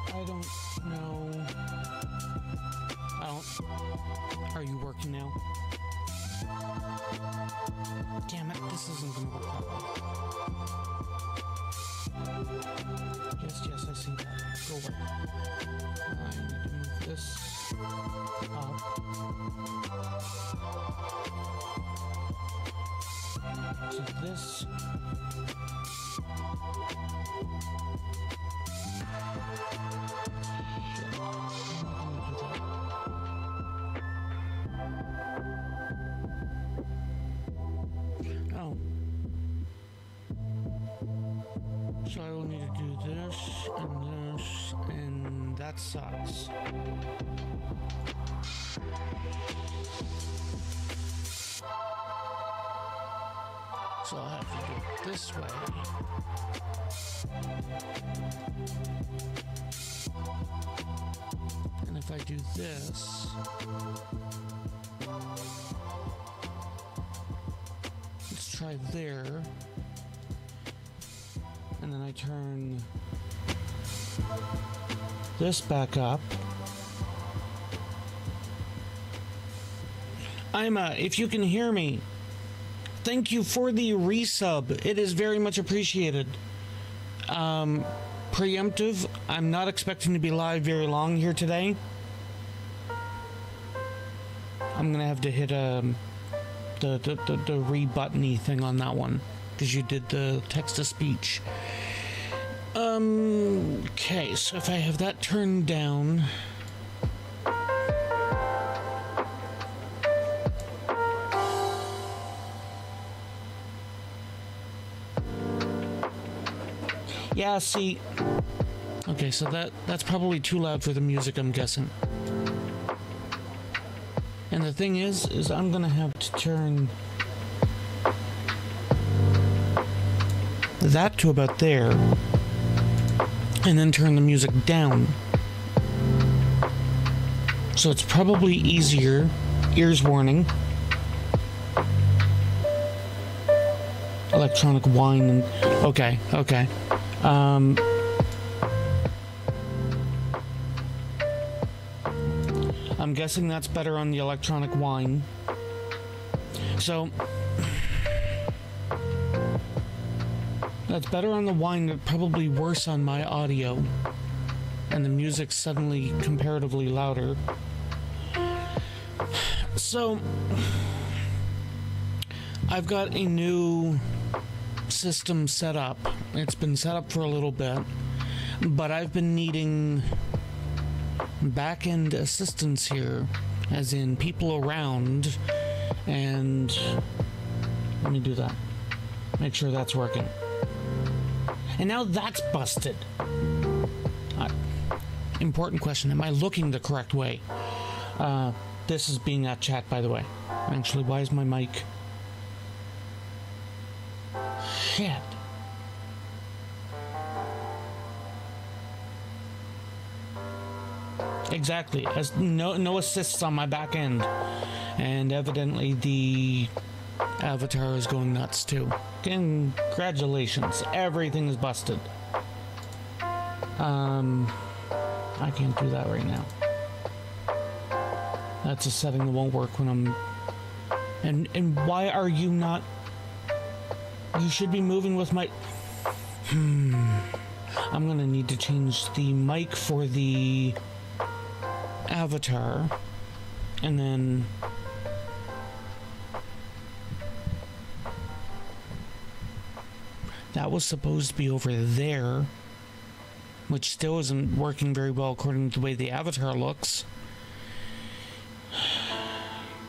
I don't know. Are you working now? Damn it, this isn't gonna work that way. Yes, I see that. Go away. I need to move this up. So this. So I will need to do this, and that sucks. So I'll have to do it this way. And if I do this, let's try there. And then I turn this back up. If you can hear me, thank you for the resub. It is very much appreciated. Preemptive, I'm not expecting to be live very long here today. I'm gonna have to hit the re-button-y thing on that one, because you did the text-to-speech. Okay, so if I have that turned down... Yeah, see... Okay, so that's probably too loud for the music, I'm guessing. And the thing is I'm gonna have to turn that to about there, and then turn the music down. So it's probably easier. Ears warning. Electronic whine and... Okay. I'm guessing that's better on the electronic whine. So... That's better on the whine, but probably worse on my audio. And the music's suddenly comparatively louder. So... I've got a new system set up. It's been set up for a little bit, but I've been needing back-end assistance here, as in people around, and let me do that. Make sure that's working. And now that's busted. Important question, am I looking the correct way? This is being at chat, by the way. Actually, why is my mic... Shit. Exactly. As no assists on my back end, and evidently the avatar is going nuts too. Congratulations, everything is busted. I can't do that right now. That's a setting that won't work when I'm. And why are you not? You should be moving with my... I'm gonna need to change the mic for the avatar, and then... That was supposed to be over there, which still isn't working very well according to the way the avatar looks.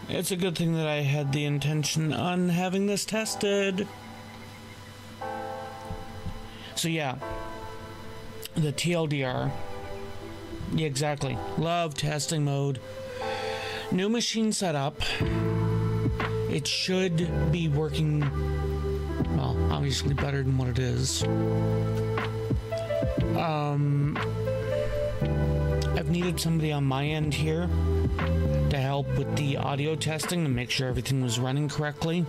It's a good thing that I had the intention on having this tested. So yeah, the TLDR. Yeah, exactly. Love testing mode. New machine setup. it should be working, well, obviously better than what it is. I've needed somebody on my end here to help with the audio testing to make sure everything was running correctly.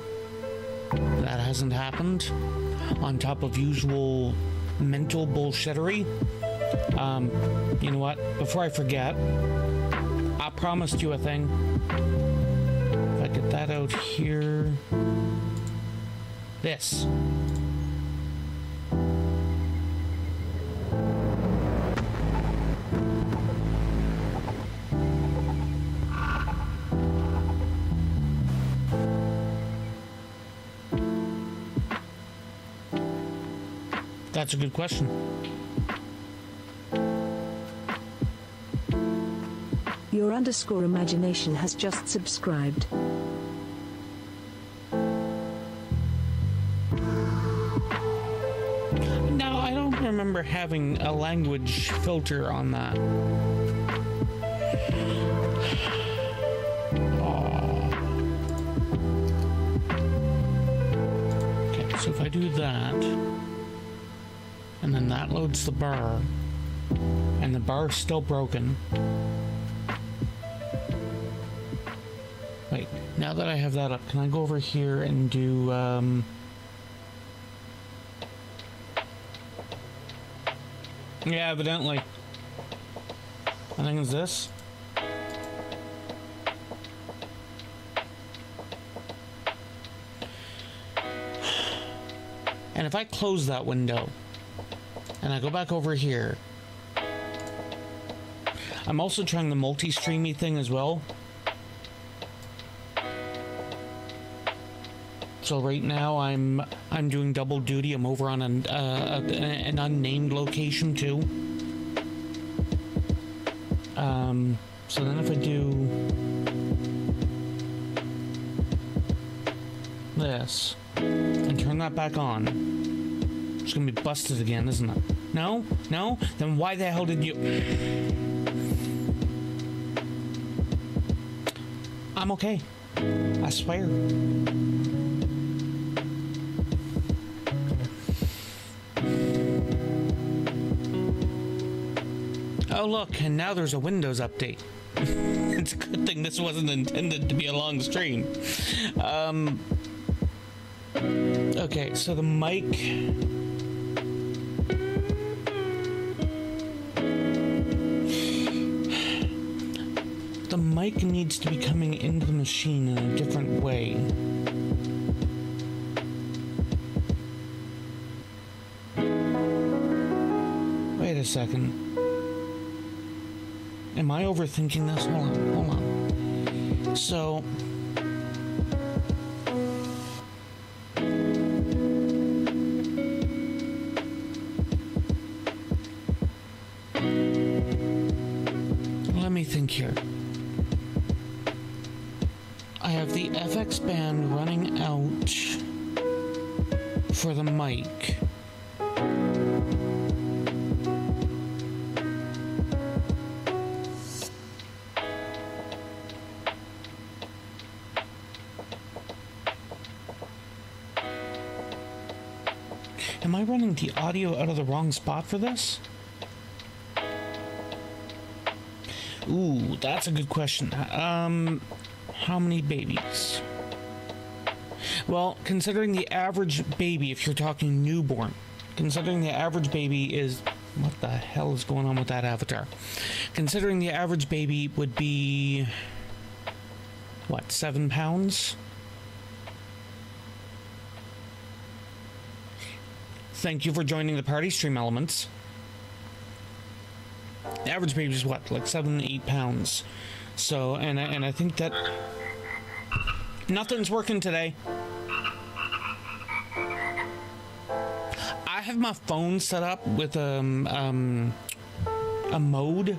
That hasn't happened. On top of usual mental bullshittery. You know what? Before I forget, I promised you a thing. If I get that out here. This. That's a good question. Your underscore imagination has just subscribed. No, I don't remember having a language filter on that. Okay, so if I do that, and then that loads the bar, and the bar's still broken. Wait, now that I have that up, can I go over here and do, yeah, evidently. I think it's this. And if I close that window, and I go back over here, I'm also trying the multi-streamy thing as well. So right now I'm doing double duty. I'm over on an unnamed location too. So then if I do this and turn that back on, it's gonna be busted again, isn't it? No? No? Then why the hell did you... I'm okay. I swear. Oh look, and now there's a Windows update. It's a good thing this wasn't intended to be a long stream. Okay, so the mic... The mic needs to be coming into the machine in a different way. Wait a second. Am I overthinking this? Hold on. So... let me think here. I have the FX band running out for the mic. Am I running the audio out of the wrong spot for this? Ooh, that's a good question. How many babies? Well, considering the average baby, if you're talking newborn, considering the average baby is... What the hell is going on with that avatar? Considering the average baby would be... What, 7 pounds? Thank you for joining the party, Stream Elements. The average baby is what, like 7 to 8 pounds. So, and I think that nothing's working today. I have my phone set up with a mode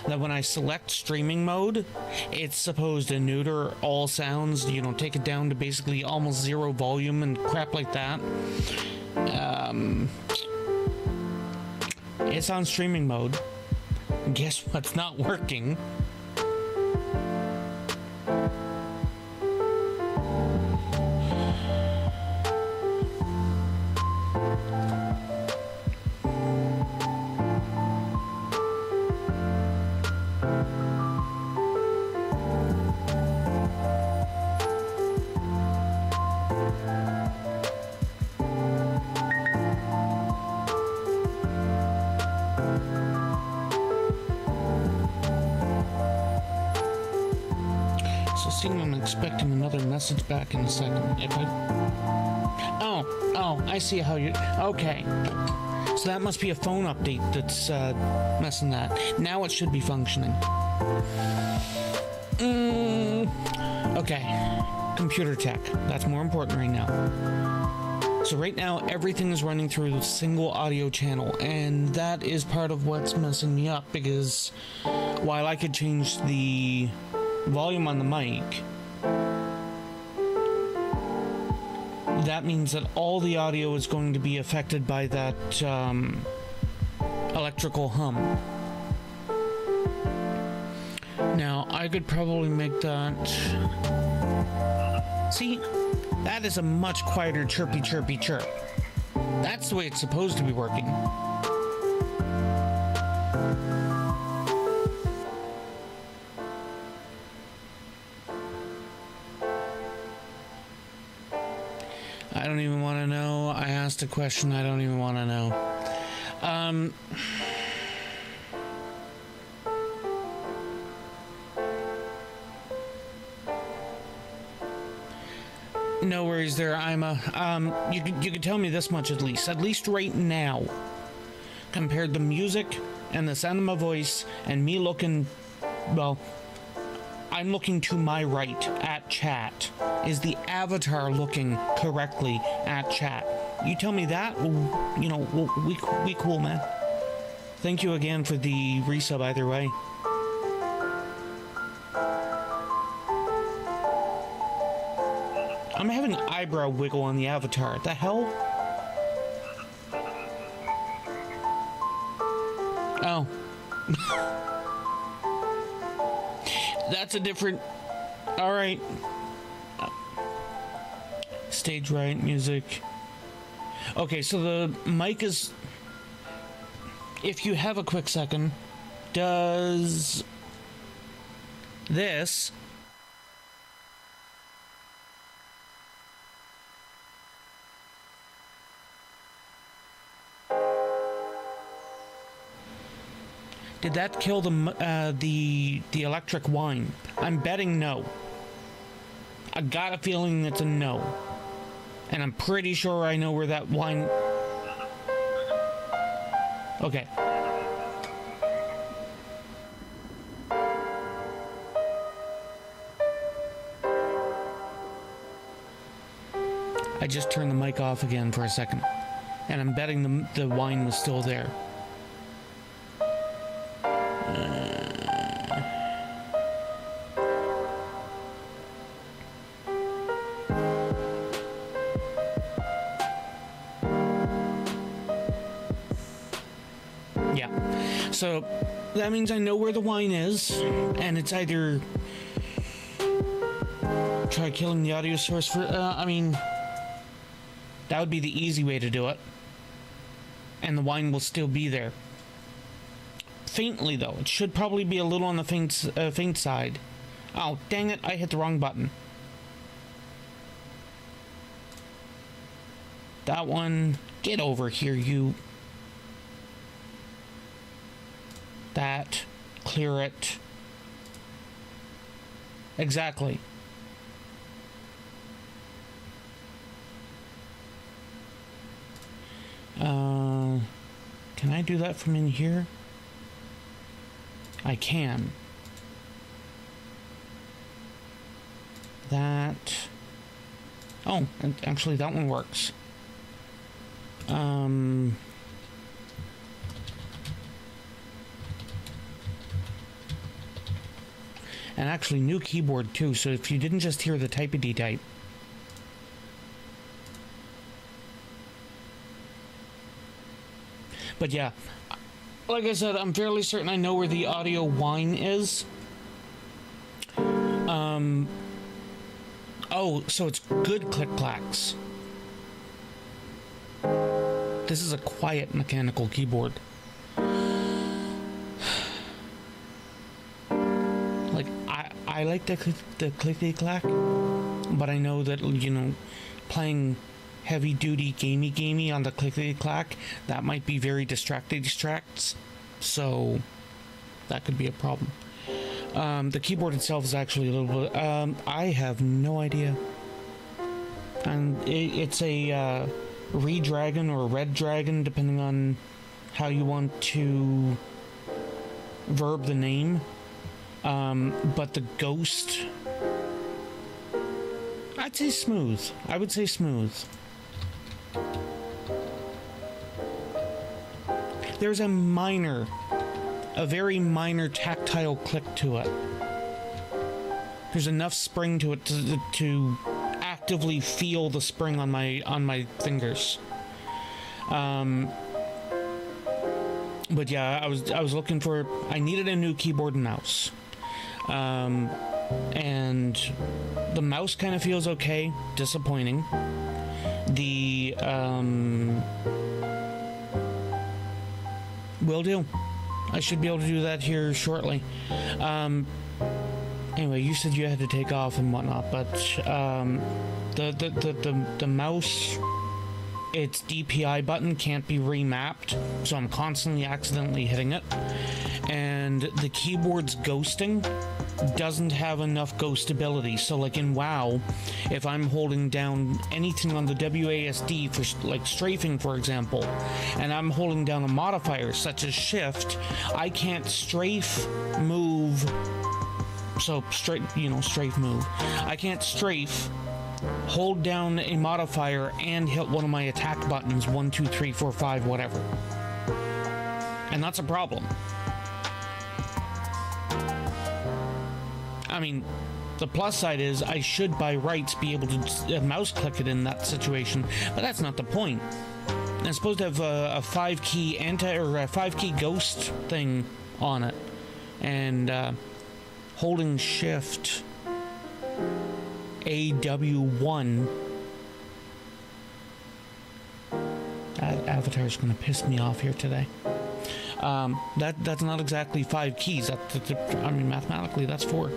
that when I select streaming mode, it's supposed to neuter all sounds, you know, take it down to basically almost zero volume and crap like that. It's on streaming mode. Guess what's not working? So seeing I'm expecting another message back in a second. If I... Oh, I see how you... Okay. So that must be a phone update that's messing that. Now it should be functioning. Okay. Computer tech. That's more important right now. So right now, everything is running through a single audio channel, and that is part of what's messing me up, because while I could change the volume on the mic, that means that all the audio is going to be affected by that electrical hum. Now, I could probably make that... See? That is a much quieter chirpy chirpy chirp. That's the way it's supposed to be working. I don't even want to know. I asked a question I don't even want to know. No worries there, Ima. You could tell me this much at least right now, compared the music and the sound of my voice and me looking, well, I'm looking to my right at chat. Is the avatar looking correctly at chat? You tell me that, you know, we cool, man. Thank you again for the resub either way. I'm having an eyebrow wiggle on the avatar. The hell? Oh. That's a different... Alright. Stage right, music. Okay, so the mic is... If you have a quick second, does... this... Did that kill the electric whine? I'm betting no. I got a feeling it's a no. And I'm pretty sure I know where that whine... Okay. I just turned the mic off again for a second. And I'm betting the whine was still there. So that means I know where the whine is, and it's either try killing the audio source for, I mean, that would be the easy way to do it, and the whine will still be there. Faintly though, it should probably be a little on the faint side. Oh, dang it, I hit the wrong button. That one, get over here, you. That, clear it. Exactly. Can I do that from in here? I can. That. Oh, actually that one works. And actually new keyboard too, so if you didn't just hear the typey type. But yeah, like I said, I'm fairly certain I know where the audio whine is. Oh, so it's good click-clacks. This is a quiet mechanical keyboard. Like, I like the clicky-clack, but I know that, you know, playing heavy-duty gamey on the clickety-clack, that might be very distracts, so that could be a problem. The keyboard itself is actually a little bit... I have no idea. And it's a re-dragon or red dragon, depending on how you want to verb the name. But the ghost... I'd say smooth. I would say smooth. There's a very minor tactile click to it. There's enough spring to it to actively feel the spring on my fingers. But yeah, I was looking for... I needed a new keyboard and mouse. And the mouse kind of feels okay. Disappointing. The will do. I should be able to do that here shortly. Anyway, you said you had to take off and whatnot, but the mouse, its DPI button can't be remapped, so I'm constantly accidentally hitting it. And the keyboard's ghosting doesn't have enough ghost ability. So like in WoW, if I'm holding down anything on the WASD for like strafing, for example, and I'm holding down a modifier such as shift, I can't strafe move. So strafe move. I can't strafe, hold down a modifier, and hit one of my attack buttons, 1, 2, 3, 4, 5, whatever. And that's a problem. I mean, the plus side is I should by rights be able to mouse click it in that situation, but that's not the point. I'm supposed to have a 5-key or a 5-key ghost thing on it, and holding shift AW1. That avatar's gonna piss me off here today. That's not exactly 5 keys. I mean, mathematically, that's 4.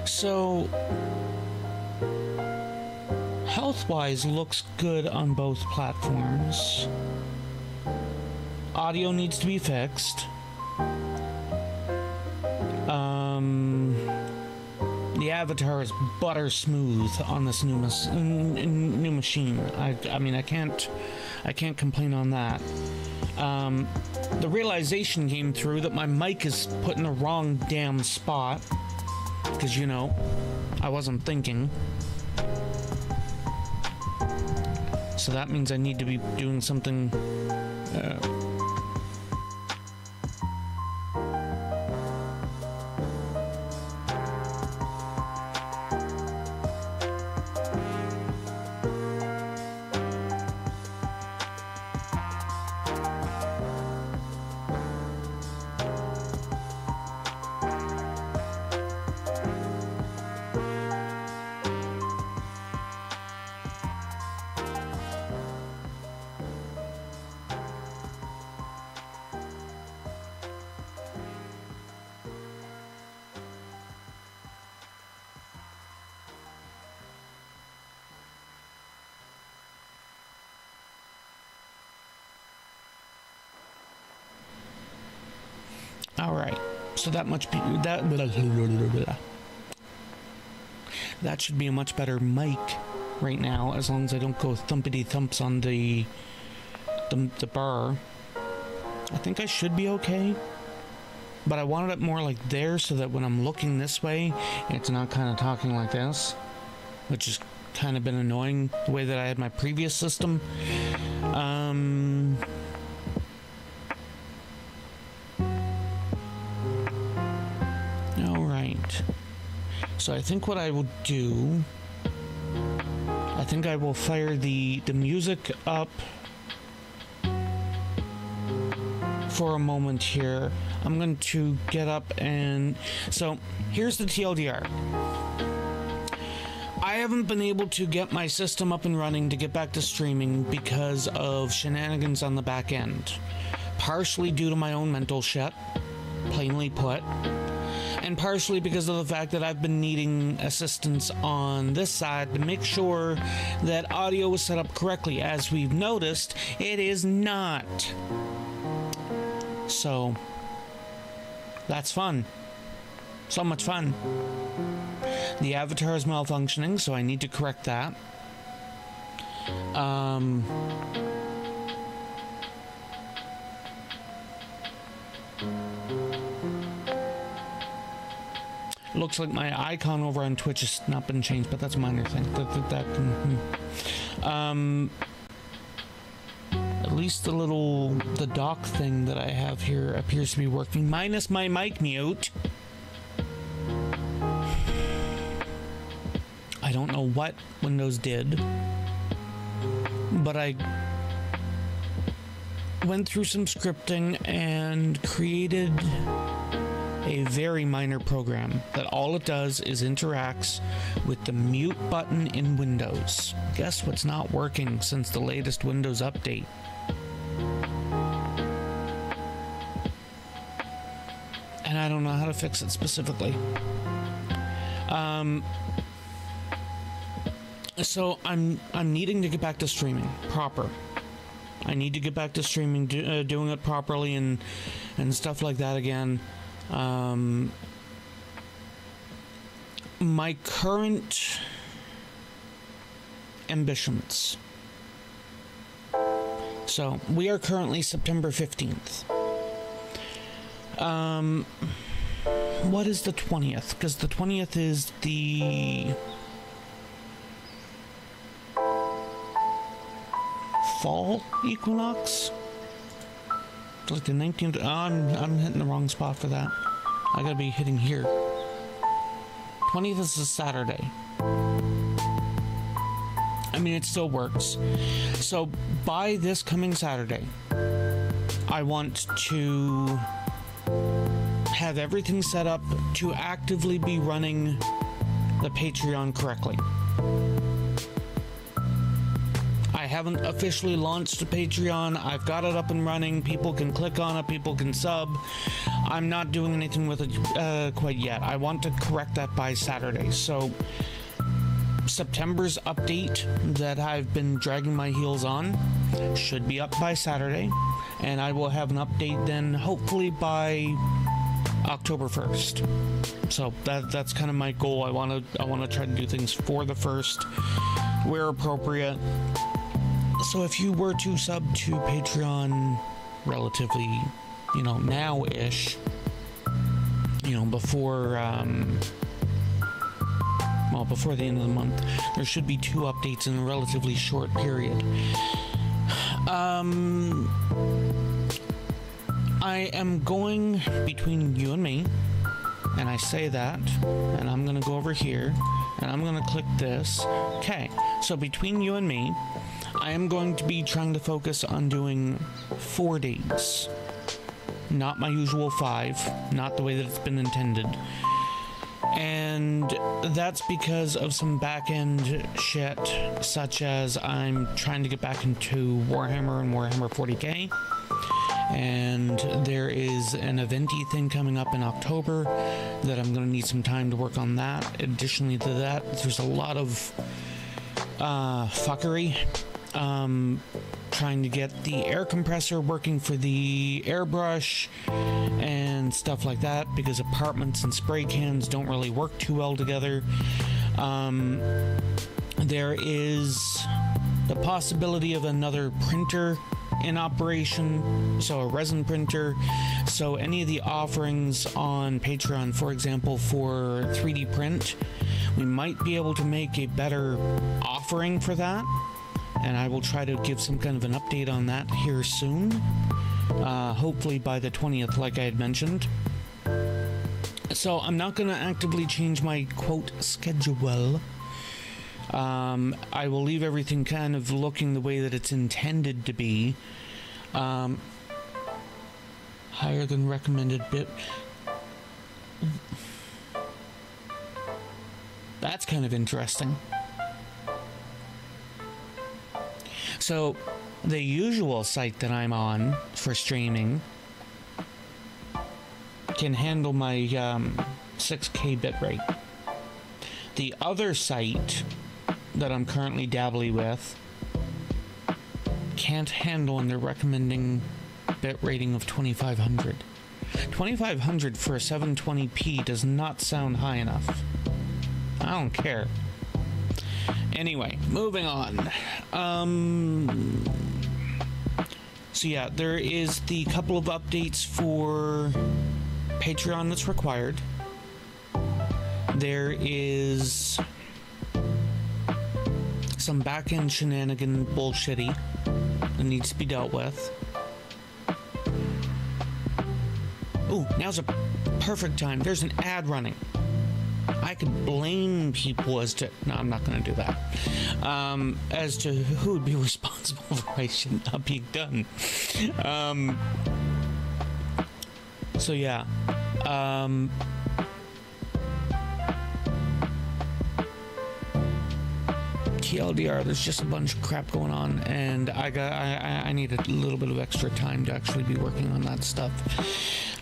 So health-wise, looks good on both platforms. Audio needs to be fixed. The avatar is butter smooth on this new machine. I mean, I can't complain on that. The realization came through that my mic is put in the wrong damn spot, because I wasn't thinking. So that means I need to be doing something. All right, so that should be a much better mic right now, as long as I don't go thumpity thumps on the bar. I think I should be okay, but I wanted it more like there, so that when I'm looking this way, it's not kind of talking like this, which has kind of been annoying the way that I had my previous system. So I think what I will do, I think I will fire the music up for a moment here. I'm going to get up and... So here's the TLDR. I haven't been able to get my system up and running to get back to streaming because of shenanigans on the back end. Partially due to my own mental shit, plainly put. and partially because of the fact that I've been needing assistance on this side to make sure that audio is set up correctly. As we've noticed, it is not. So, that's fun. So much fun. The avatar is malfunctioning, so I need to correct that. Looks like my icon over on Twitch has not been changed, but that's a minor thing. At least the dock thing that I have here appears to be working, minus my mic mute. I don't know what Windows did, but I went through some scripting and created a very minor program that all it does is interacts with the mute button in Windows. Guess what's not working since the latest Windows update? And I don't know how to fix it specifically. So I'm needing to get back to streaming proper. I need to get back to streaming, doing it properly and stuff like that again. My current ambitions. So we are currently September 15th. What is the 20th? Because the 20th is the fall equinox? Like the 19th. Oh, I'm hitting the wrong spot for that. I gotta be hitting here. 20th is a Saturday. I mean, it still works. So by this coming Saturday, I want to have everything set up to actively be running the Patreon correctly. I haven't officially launched a Patreon. I've got it up and running. People can click on it. People can sub. I'm not doing anything with it quite yet. I want to correct that by Saturday. So September's update that I've been dragging my heels on should be up by Saturday. And I will have an update then hopefully by October 1st. So that's kind of my goal. I want to try to do things for the 1st where appropriate. So if you were to sub to Patreon relatively, now-ish, before the end of the month, there should be 2 updates in a relatively short period. I am going between you and me, and I say that, and I'm going to go over here, and I'm going to click this. Okay, so between you and me, I am going to be trying to focus on doing 4 days. Not my usual 5, not the way that it's been intended. And that's because of some back-end shit, such as I'm trying to get back into Warhammer and Warhammer 40k. And there is an eventy thing coming up in October that I'm going to need some time to work on that. Additionally to that, there's a lot of fuckery. Trying to get the air compressor working for the airbrush and stuff like that, because apartments and spray cans don't really work too well together. There is the possibility of another printer in operation, so a resin printer. So any of the offerings on Patreon, for example, for 3D print, we might be able to make a better offering for that. And I will try to give some kind of an update on that here soon. Hopefully by the 20th, like I had mentioned. So I'm not going to actively change my, quote, schedule. I will leave everything kind of looking the way that it's intended to be. Higher than recommended bit. That's kind of interesting. So, the usual site that I'm on for streaming can handle my 6K bitrate. The other site that I'm currently dabbly with can't handle, and they're recommending bit rating of 2500. 2500 for a 720p does not sound high enough. I don't care. Anyway, moving on. So yeah, there is the couple of updates for Patreon that's required. There is some back-end shenanigan bullshitty that needs to be dealt with. Ooh, now's a perfect time. There's an ad running. I could blame people as to... No, I'm not going to do that. As to who would be responsible for my shit not being done. So, yeah. TLDR, there's just a bunch of crap going on, and I need a little bit of extra time to actually be working on that stuff.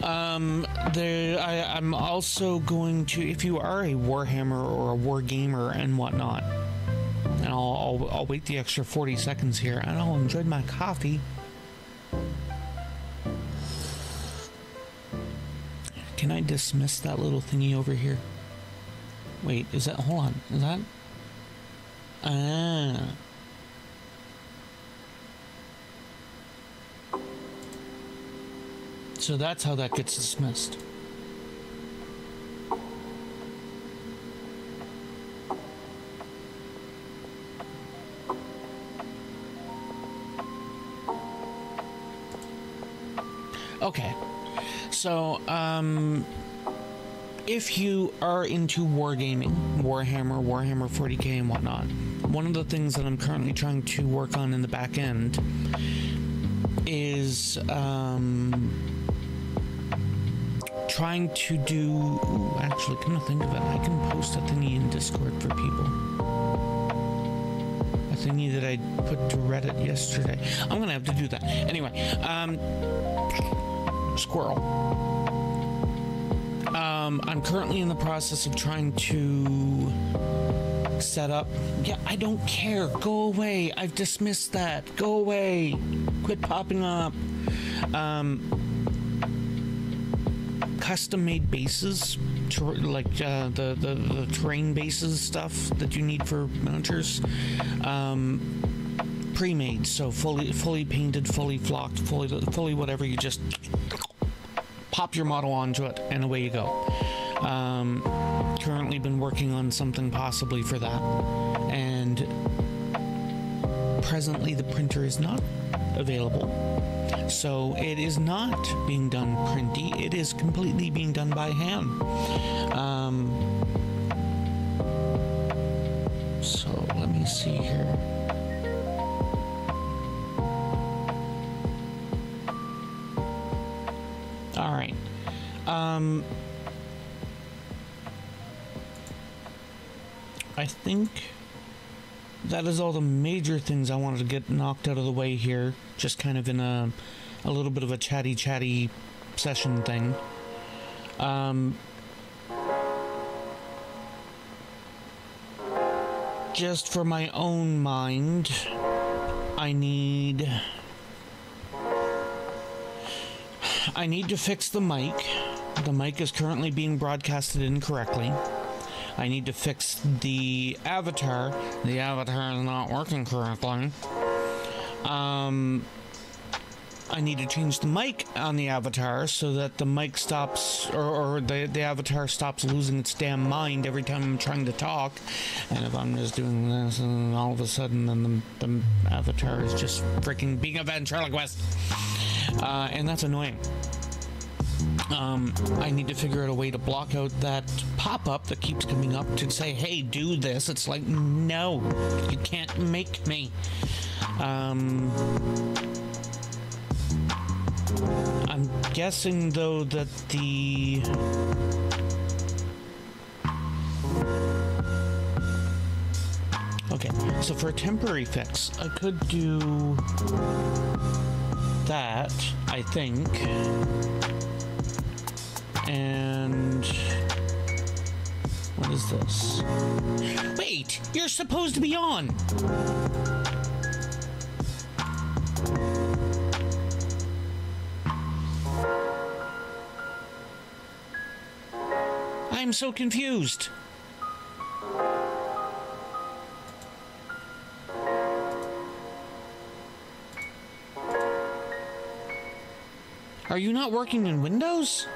I'm also going to, if you are a Warhammer or a War Gamer and whatnot, and I'll wait the extra 40 seconds here, and I'll enjoy my coffee. Can I dismiss that little thingy over here? Wait, is that, hold on, is that? Ah. So that's how that gets dismissed. Okay. So, if you are into wargaming, Warhammer, Warhammer 40k and whatnot, one of the things that I'm currently trying to work on in the back end is trying to do... Ooh, actually, come to think of it, I can post a thingy in Discord for people. A thingy that I put to Reddit yesterday. I'm gonna have to do that. Anyway, squirrel. I'm currently in the process of trying to set up... Yeah, I don't care. Go away. I've dismissed that. Go away. Quit popping up. Custom-made bases, like the terrain bases stuff that you need for mounters. Pre-made, so fully painted, fully flocked, fully whatever. You just pop your model onto it, and away you go. Currently been working on something possibly for that, and presently the printer is not available, so it is not being done printy. It is completely being done by hand. So let me see here. All right. I think that is all the major things I wanted to get knocked out of the way here. Just kind of in a little bit of a chatty session thing. Just for my own mind, I need to fix the mic. The mic is currently being broadcasted incorrectly. I need to fix the avatar. The avatar is not working correctly. I need to change the mic on the avatar so that the mic stops, or the avatar stops losing its damn mind every time I'm trying to talk. And if I'm just doing this, and all of a sudden then the avatar is just freaking being a ventriloquist. And that's annoying. I need to figure out a way to block out that pop-up that keeps coming up to say, hey, do this. It's like, no, you can't make me. I'm guessing, though, that the... Okay, so for a temporary fix, I could do that, I think. And What is this? Wait, you're supposed to be on. I'm so confused. Are you not working in Windows?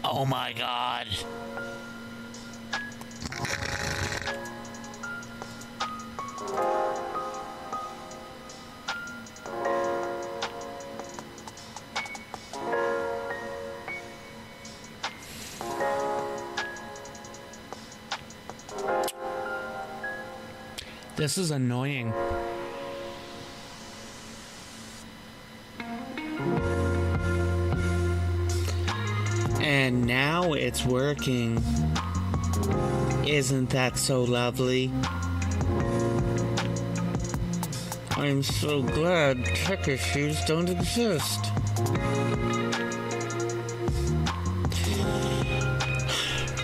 Oh my God. This is annoying. And now it's working. Isn't that so lovely? I'm so glad tech issues don't exist.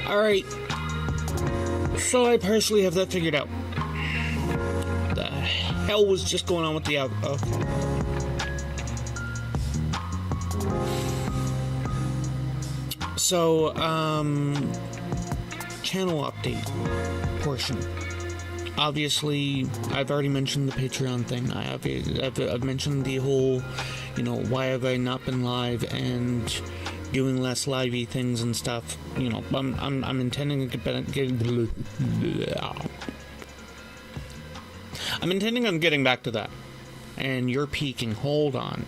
Alright. So I partially have that figured out. The hell was just going on with the out? Okay. So, channel update portion. Obviously, I've already mentioned the Patreon thing. I've mentioned the whole, why have I not been live and doing less livey things and stuff. I'm intending to I'm intending on getting back to that. And you're peeking. Hold on.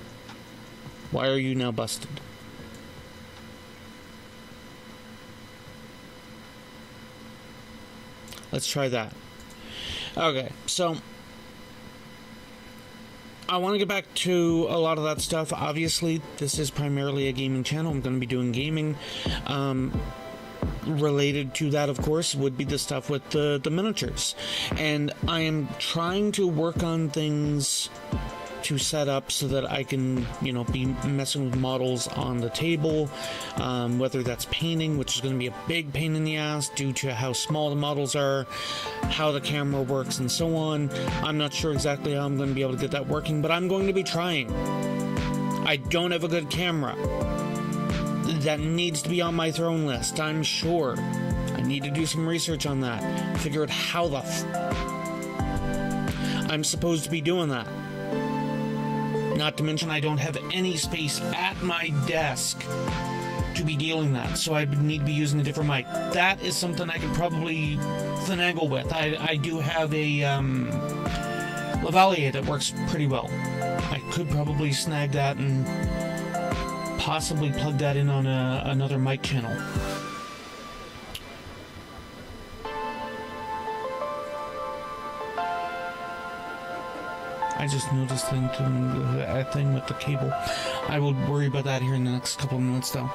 Why are you now busted? Let's try that. Okay, so I want to get back to a lot of that stuff. Obviously, this is primarily a gaming channel. I'm going to be doing gaming. Related to that, of course, would be the stuff with the miniatures. And I am trying to work on things to set up so that I can, be messing with models on the table, whether that's painting, which is going to be a big pain in the ass due to how small the models are, how the camera works, and so on. I'm not sure exactly how I'm going to be able to get that working, but I'm going to be trying. I don't have a good camera. That needs to be on my throne list, I'm sure. I need to do some research on that. Figure out how the I'm supposed to be doing that. Not to mention I don't have any space at my desk to be dealing that, so I need to be using a different mic. That is something I could probably finagle with. I do have a lavalier that works pretty well. I could probably snag that and possibly plug that in on another mic channel. I just noticed a thing with the cable. I will worry about that here in the next couple of minutes, though.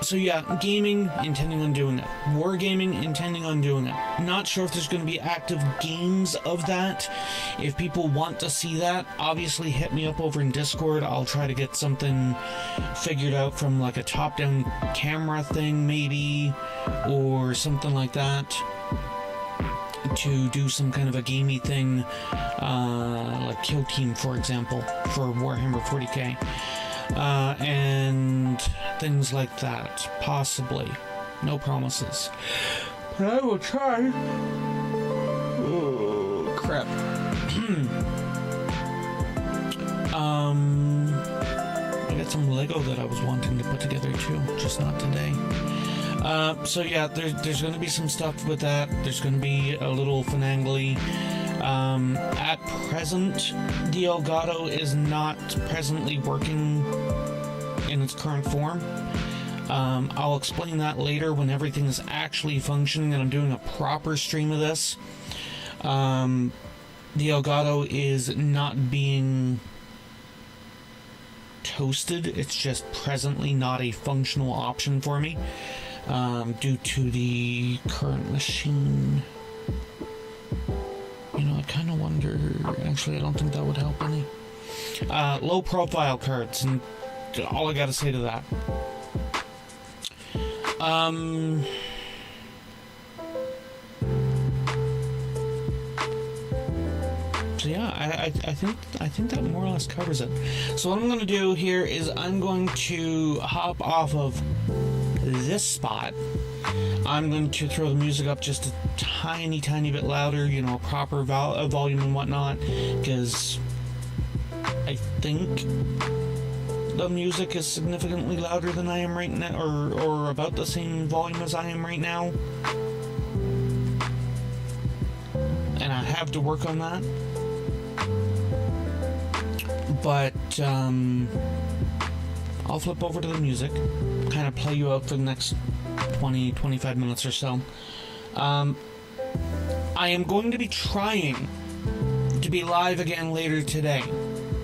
So yeah, gaming, intending on doing it. Wargaming, intending on doing it. Not sure if there's going to be active games of that. If people want to see that, obviously hit me up over in Discord. I'll try to get something figured out from like a top-down camera thing, maybe, or something like that, to do some kind of a gamey thing, like Kill Team, for example, for Warhammer 40k. And things like that, possibly. No promises. But I will try. Oh, crap. I got some Lego that I was wanting to put together too, just not today. So yeah, there's going to be some stuff with that. There's going to be a little finangly. At present, the Elgato is not presently working in its current form. I'll explain that later when everything is actually functioning and I'm doing a proper stream of this. The Elgato is not being toasted. It's just presently not a functional option for me, due to the current machine. I kind of wonder, actually I don't think that would help any. low profile cards, and all I gotta say to that. So yeah, I think that more or less covers it. So what I'm going to do here is I'm going to hop off of this spot. I'm going to throw the music up just a tiny bit louder, you know, proper volume and whatnot, because I think the music is significantly louder than I am right now, or about the same volume as I am right now, and I have to work on that. But I'll flip over to the music, kind of play you out for the next 20-25 minutes or so. I am going to be trying to be live again later today.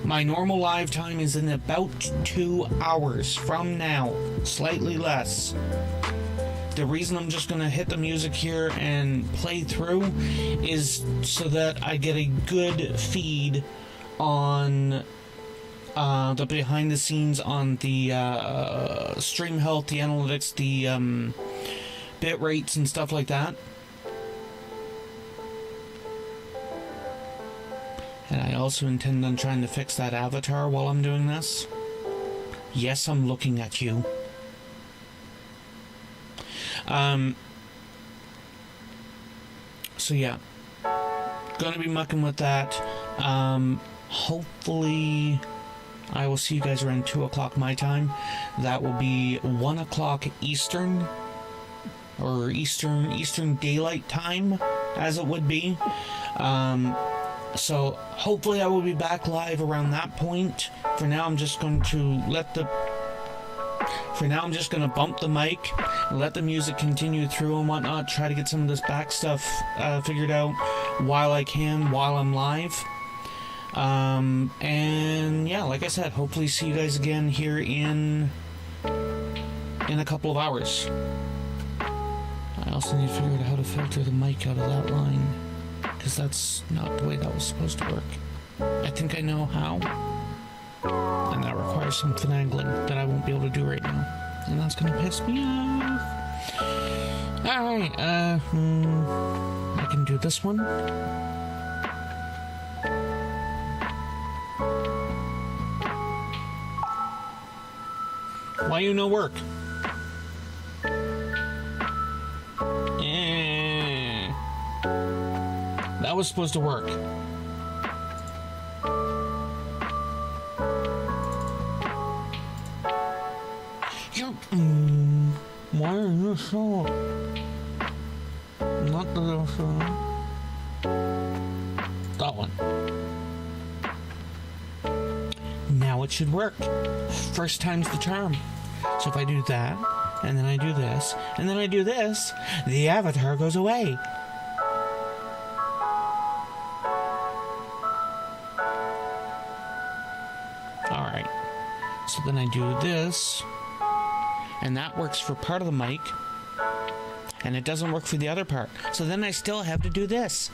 My normal live time is in about 2 hours from now, slightly less. The reason I'm just going to hit the music here and play through is so that I get a good feed on the behind the scenes on the stream health, the analytics, the bit rates and stuff like that. And I also intend on trying to fix that avatar while I'm doing this. Yes, I'm looking at you. So yeah, gonna be mucking with that. Hopefully I will see you guys around 2 o'clock my time. That will be 1 o'clock Eastern, or Eastern Daylight Time, as it would be. So hopefully I will be back live around that point. For now, I'm just going to bump the mic, let the music continue through and whatnot, try to get some of this back stuff figured out while I'm live. And yeah, like I said, hopefully see you guys again here in a couple of hours. I also need to figure out how to filter the mic out of that line, because that's not the way that was supposed to work. I think I know how, and that requires some finagling that I won't be able to do right now, and that's gonna piss me off. Alright, I can do this one. Why you no work? That was supposed to work. Why are you so? Not the that one. Now it should work. First time's the charm. So if I do that, and then I do this, and then I do this, the avatar goes away. Alright. So then I do this, and that works for part of the mic, and it doesn't work for the other part. So then I still have to do this.